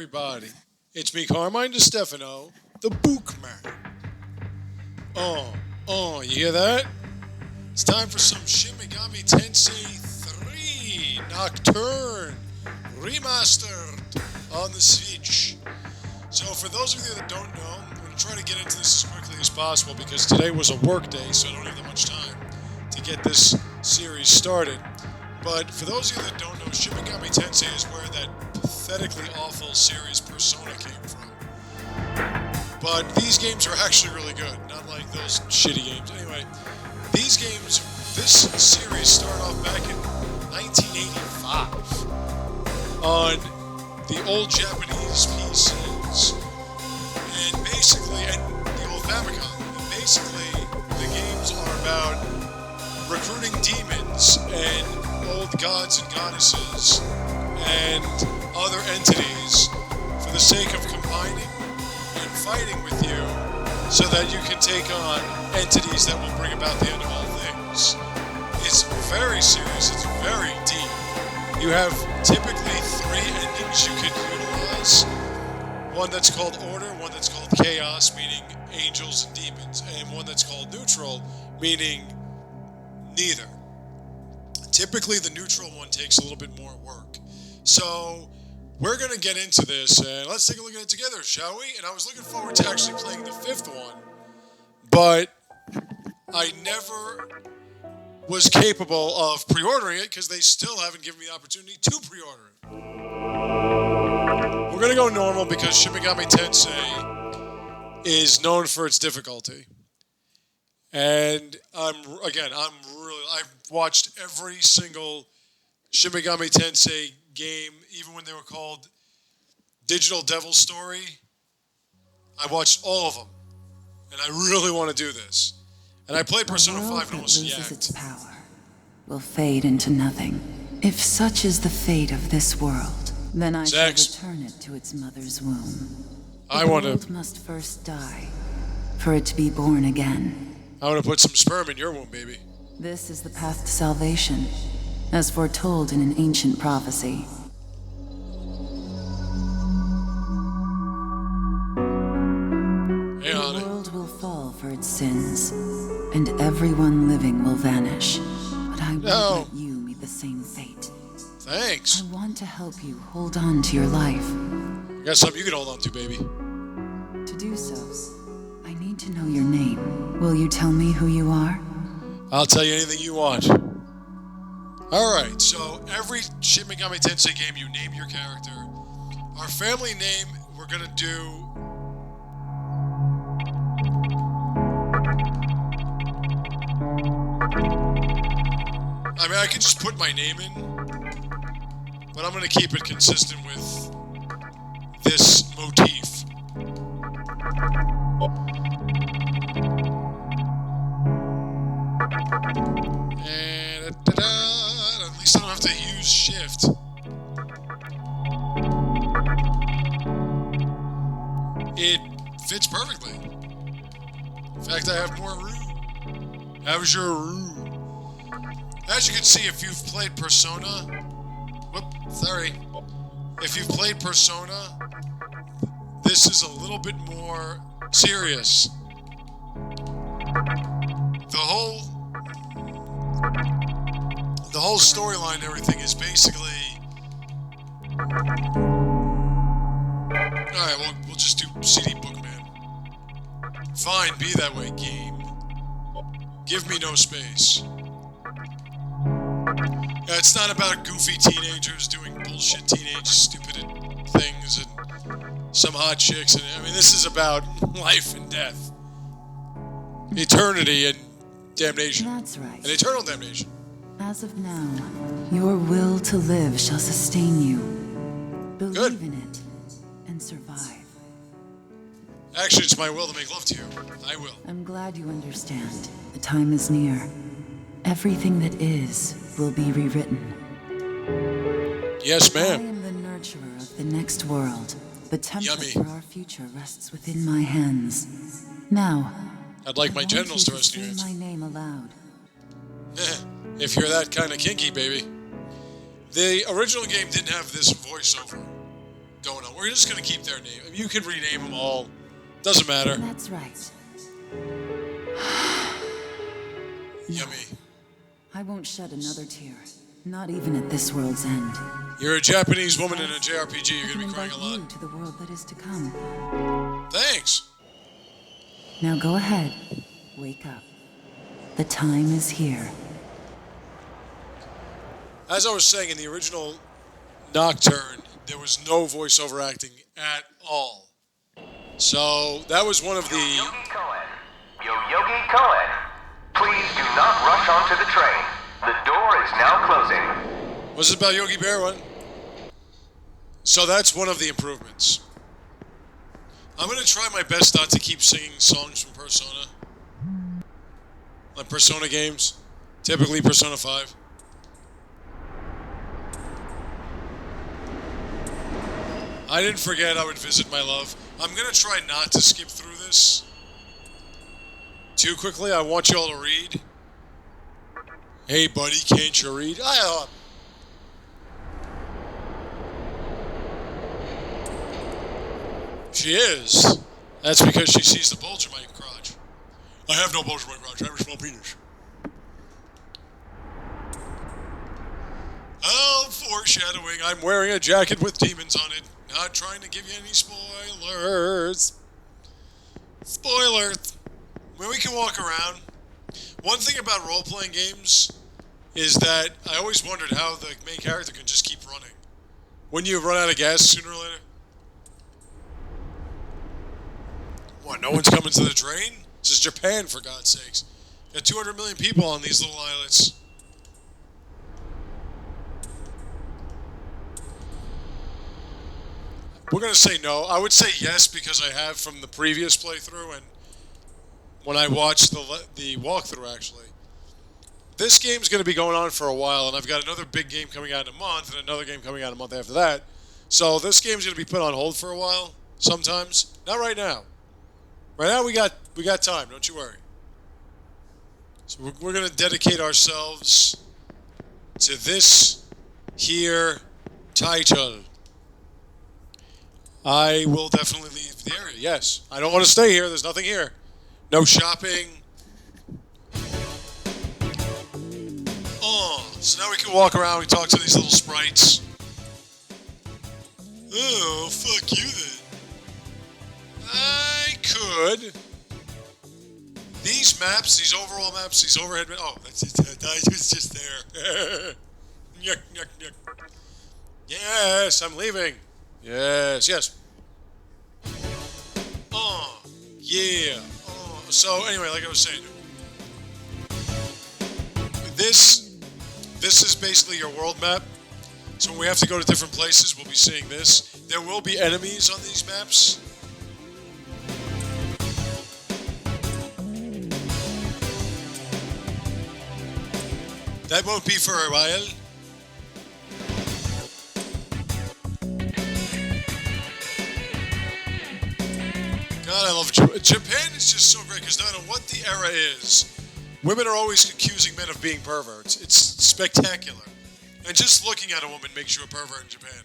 everybody. It's me, Carmine DeStefano, the Bookman. You hear that? It's time for some Shin Megami Tensei 3 Nocturne Remastered on the Switch. So for those of you that don't know, I'm going to try to get into this as quickly as possible because today was a work day, so I don't have that much time to get this series started. But for those of you that don't know, Shin Megami Tensei is where that pathetically awful series Persona came from. But these games are actually really good, not like those shitty games. Anyway, this series started off back in 1985 on the old Japanese PCs, and the old Famicom. And basically, the games are about recruiting demons and old gods and goddesses and other entities for the sake of combining and fighting with you so that you can take on entities that will bring about the end of all things. It's very serious, it's very deep. You have typically 3 endings you can utilize. One that's called Order, one that's called Chaos, meaning angels and demons, and one that's called Neutral, meaning neither. Typically, the neutral one takes a little bit more work. So, we're going to get into this, and let's take a look at it together, shall we? And I was looking forward to actually playing the 5th one, but I never was capable of pre-ordering it because they still haven't given me the opportunity to pre-order it. We're going to go normal because Shin Megami Tensei is known for its difficulty. And I've watched every single Shin Megami Tensei game, even when they were called Digital Devil Story. I watched all of them, and I really want to do this. And I played Persona 5 and almost yacked. Its power will fade into nothing. If such is the fate of this world, then I shall return it to its mother's womb. The world must first die for it to be born again. I want to put some sperm in your womb, baby. This is the path to salvation, as foretold in an ancient prophecy. Hey, honey. The world will fall for its sins, and everyone living will vanish. But I won't let you meet the same fate. Thanks. I want to help you hold on to your life. I got something you can hold on to, baby. To do so, I need to know your name. Will you tell me who you are? I'll tell you anything you want. Alright, so every Shin Megami Tensei game, you name your character. Our family name, we're gonna do... I mean, I could just put my name in, but I'm gonna keep it consistent with this motif. And at least I don't have to use shift. It fits perfectly. In fact, I have more room. How's your room? As you can see, if you've played Persona... If you've played Persona, this is a little bit more serious. The whole storyline and everything is basically... Alright, we'll just do CD Bookman. Fine, be that way, game. Give me no space. It's not about goofy teenagers doing bullshit teenage stupid things and some hot chicks. I mean, this is about life and death. Eternity and damnation. That's right. And eternal damnation. As of now, your will to live shall sustain you. Believe in it and survive. Actually, it's my will to make love to you. I will. I'm glad you understand. The time is near. Everything that is will be rewritten. Yes, ma'am. I am the nurturer of the next world. The template for our future rests within my hands. Now, I'd like my genitals to rest in your hands. Say my name aloud. If you're that kind of kinky, baby. The original game didn't have this voiceover going on. we're just going to keep their name. You can rename them all. Doesn't matter. That's right. Yummy. I won't shed another tear. Not even at this world's end. You're a Japanese woman in a JRPG. You're going to be crying a lot. You to the world that is to come. Thanks. Now go ahead. Wake up. The time is here. As I was saying, in the original Nocturne, there was no voiceover acting at all. So that was one of the... Yogi Cohen, please do not rush onto the train. The door is now closing. Was it about Yogi Bear one? So that's one of the improvements. I'm going to try my best not to keep singing songs from Persona. Like Persona games. Typically Persona 5. I didn't forget I would visit my love. I'm going to try not to skip through this too quickly. I want you all to read. Hey, buddy, can't you read? She is. That's because she sees the bulge in my crotch. I have no bulge in my crotch. I have a small penis. Oh, foreshadowing. I'm wearing a jacket with demons on it. Not trying to give you any spoilers. Spoilers. When we can walk around. One thing about role-playing games is that I always wondered how the main character can just keep running. Wouldn't you run out of gas sooner or later? What, no one's coming to the train? This is Japan, for God's sakes. Got 200 million people on these little islets. We're going to say no. I would say yes because I have from the previous playthrough and when I watched the walkthrough, actually. This game's going to be going on for a while, and I've got another big game coming out in a month and another game coming out a month after that. So this game's going to be put on hold for a while, sometimes. Not right now. Right now we got time, don't you worry. So we're going to dedicate ourselves to this here title. I will definitely leave the area, yes. I don't want to stay here, there's nothing here. No shopping. Oh, so now we can walk around, we talk to these little sprites. Oh, fuck you then. I could. These maps, these overall maps, these overhead maps. Oh, that's it. I was just there. Yuck, yuck, yuck. Yes, I'm leaving. Yes, yes. Oh, yeah. Oh, so anyway, like I was saying, this is basically your world map. So when we have to go to different places, we'll be seeing this. There will be enemies on these maps. That won't be for a while. God, I love Japan. Japan is just so great because no matter what the era is, women are always accusing men of being perverts. It's spectacular. And just looking at a woman makes you a pervert in Japan.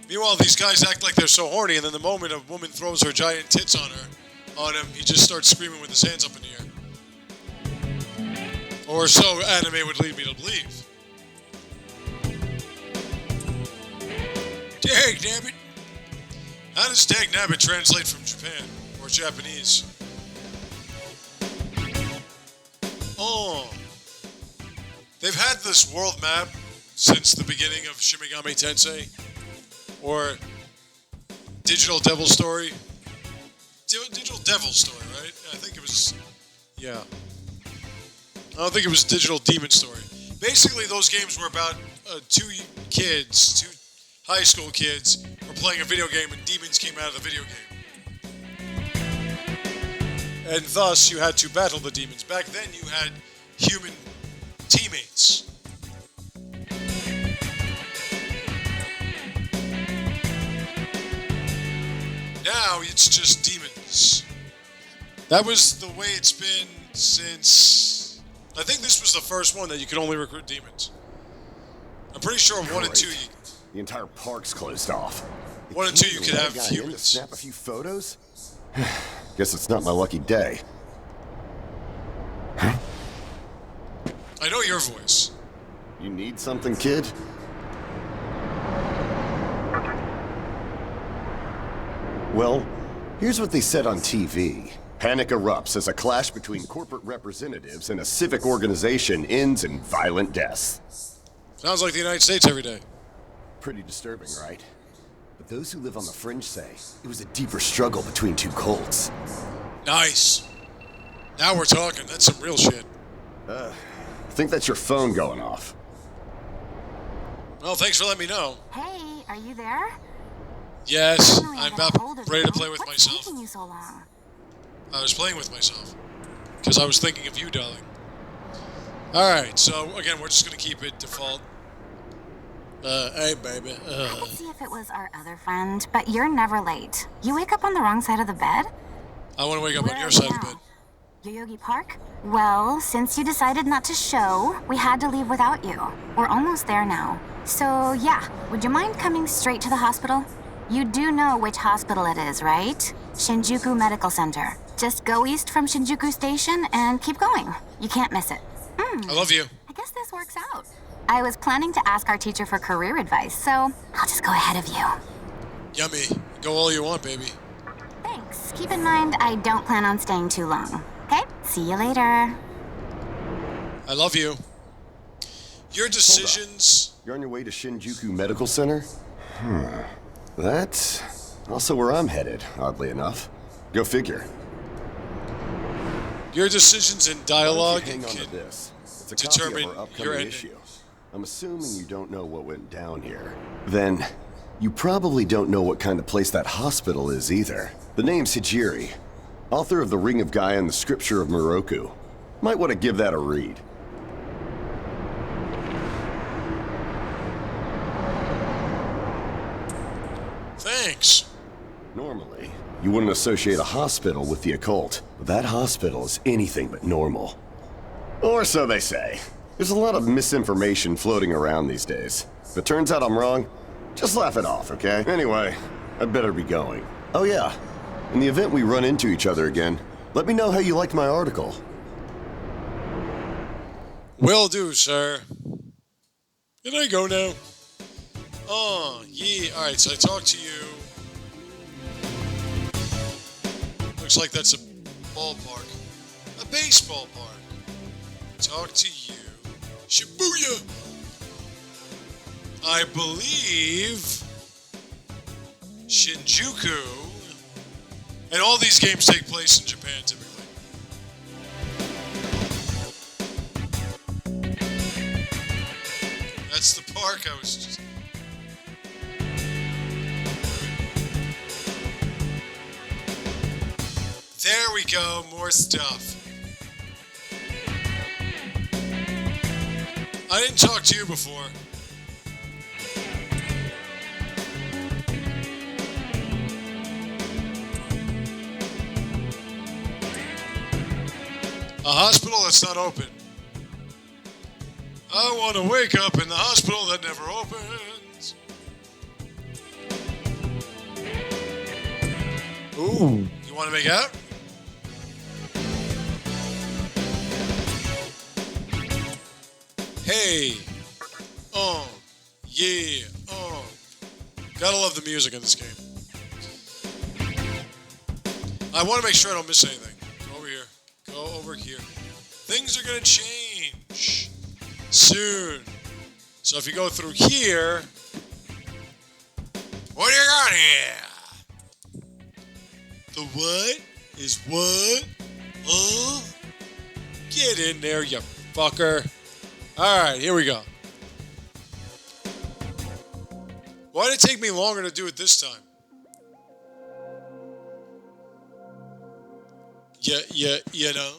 Meanwhile, these guys act like they're so horny, and then the moment a woman throws her giant tits on him, he just starts screaming with his hands up in the air. Or so anime would lead me to believe. Dag-nabbit. How does dag-nabbit translate from Japan or Japanese? Oh. They've had this world map since the beginning of Shin Megami Tensei. Or Digital Devil Story. Digital Devil Story, right? I think it was... Yeah. I don't think it was Digital Demon Story. Basically, those games were about two high school kids were playing a video game and demons came out of the video game. And thus, you had to battle the demons. Back then, you had human teammates. Now, it's just demons. That was the way it's been since I think this was the first one that you could only recruit demons. I'm pretty sure 1 and 2 you... The entire park's closed off. 1 and 2 you could have humans. Snap a few photos? Guess it's not my lucky day. Huh? I know your voice. You need something, kid? Well, here's what they said on TV. Panic erupts as a clash between corporate representatives and a civic organization ends in violent deaths. Sounds like the United States every day. Pretty disturbing, right? But those who live on the fringe say it was a deeper struggle between two cults. Nice. Now we're talking. That's some real shit. I think that's your phone going off. Well, thanks for letting me know. Hey, are you there? Yes, I'm about ready to play with What's myself. taking you so long? I was playing with myself. Because I was thinking of you, darling. Alright, so again, we're just going to keep it default. Hey, baby. I could see if it was our other friend, but you're never late. You wake up on the wrong side of the bed? I want to wake up Where on are your you side of the now? bed. Yoyogi Park? Well, since you decided not to show, we had to leave without you. We're almost there now. So, yeah, would you mind coming straight to the hospital? You do know which hospital it is, right? Shinjuku Medical Center. Just go east from Shinjuku Station and keep going. You can't miss it. I love you. I guess this works out. I was planning to ask our teacher for career advice, so I'll just go ahead of you. Yummy. Go all you want, baby. Thanks. Keep in mind, I don't plan on staying too long. Okay? See you later. I love you. Your decisions... You're on your way to Shinjuku Medical Center? That's also where I'm headed, oddly enough. Go figure. Your decisions in dialogue Hang on can to this. It's a determine copy of our your upcoming ending. issue. I'm assuming you don't know what went down here. Then, you probably don't know what kind of place that hospital is either. The name's Hijiri, author of The Ring of Gaia and the Scripture of Moroku. Might want to give that a read. Thanks. Normally, you wouldn't associate a hospital with the occult, but that hospital is anything but normal. Or so they say. There's a lot of misinformation floating around these days. If it turns out I'm wrong, just laugh it off, okay? Anyway, I'd better be going. Oh yeah, in the event we run into each other again, let me know how you liked my article. Will do, sir. Can I go now? Oh, yeah. Alright, so I talked to you. Looks like that's a ballpark. A baseball park. Talk to you. Shibuya! I believe Shinjuku. And all these games take place in Japan, typically. That's the park I was just... There we go, more stuff. I didn't talk to you before. A hospital that's not open. I want to wake up in the hospital that never opens. Ooh, you want to make out? Hey, yeah, Gotta love the music in this game. I want to make sure I don't miss anything. Go over here. Go over here. Things are gonna change soon. So if you go through here, what do you got here? The what is what? Get in there, you fucker. Alright, here we go. Why did it take me longer to do it this time? You know.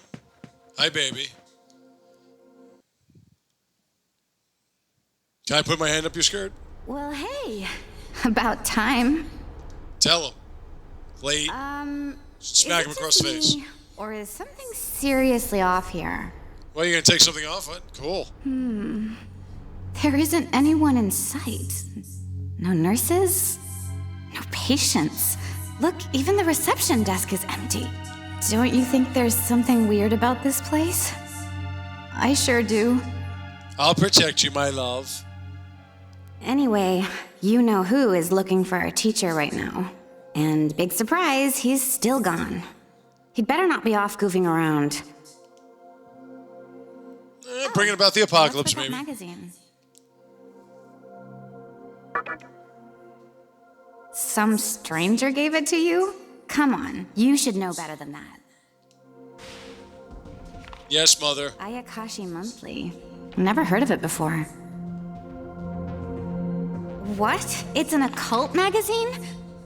Hi, baby. Can I put my hand up your skirt? Well, hey. About time. Tell him. Late. Smack him across the face. Or is something seriously off here? Well, you gonna take something off? What? Cool. There isn't anyone in sight. No nurses? No patients. Look, even the reception desk is empty. Don't you think there's something weird about this place? I sure do. I'll protect you, my love. Anyway, you know who is looking for our teacher right now. And big surprise, he's still gone. He'd better not be off goofing around. Bringing about the apocalypse, What's with maybe. that magazine? Some stranger gave it to you? Come on, you should know better than that. Yes, mother. Ayakashi Monthly. Never heard of it before. What? It's an occult magazine?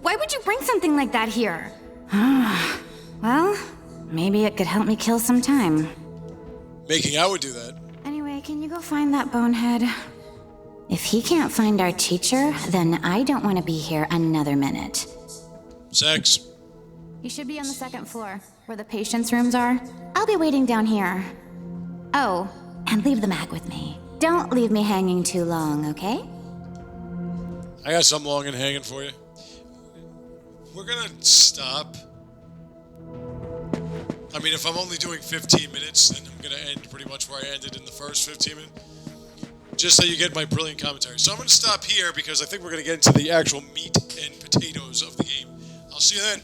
Why would you bring something like that here? Well, maybe it could help me kill some time. Making out would do that. Anyway, can you go find that bonehead? If he can't find our teacher, then I don't want to be here another minute. Sex. You should be on the second floor, where the patients' rooms are. I'll be waiting down here. Oh, and leave the mag with me. Don't leave me hanging too long, okay? I got something long and hanging for you. We're gonna stop. I mean, if I'm only doing 15 minutes, then I'm gonna end pretty much where I ended in the first 15 minutes. Just so you get my brilliant commentary. So I'm gonna stop here because I think we're gonna get into the actual meat and potatoes of the game. I'll see you then.